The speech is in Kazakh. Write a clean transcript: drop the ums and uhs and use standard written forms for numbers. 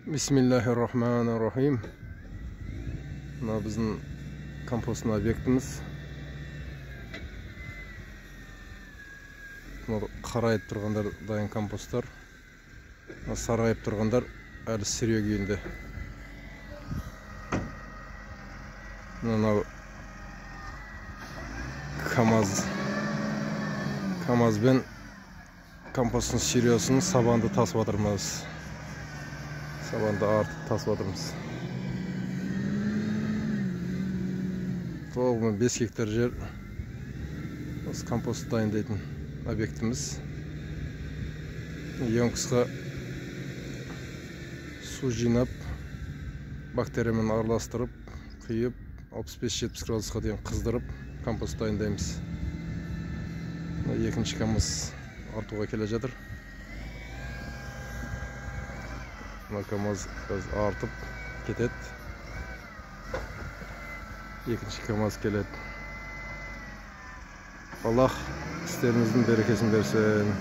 Bismillahirrahmanirrahim. Mına bizim kompostun obyektimiz. Qarayıp turganlar dayın kompostlar. Sarayıp turganlar әлі сирек күйінде. Мына КамАЗ бен компосттың сериясын сабанды тасып жатырмыз. Сабанды артып тасып жатырмыз. Толығымен 5 гектар жер осы компост дайындайтын объектіміз. Ең қысқа су жинап, бактериямен араластырып, құйып, 65-70 градусқа дейін қыздырып, компост дайындаймыз. Екінші КамАЗ артуға келе жатыр. КамАЗ артып кетеді. Екінші КамАЗ келеді. Аллах істеріңіздің берекесін берсін.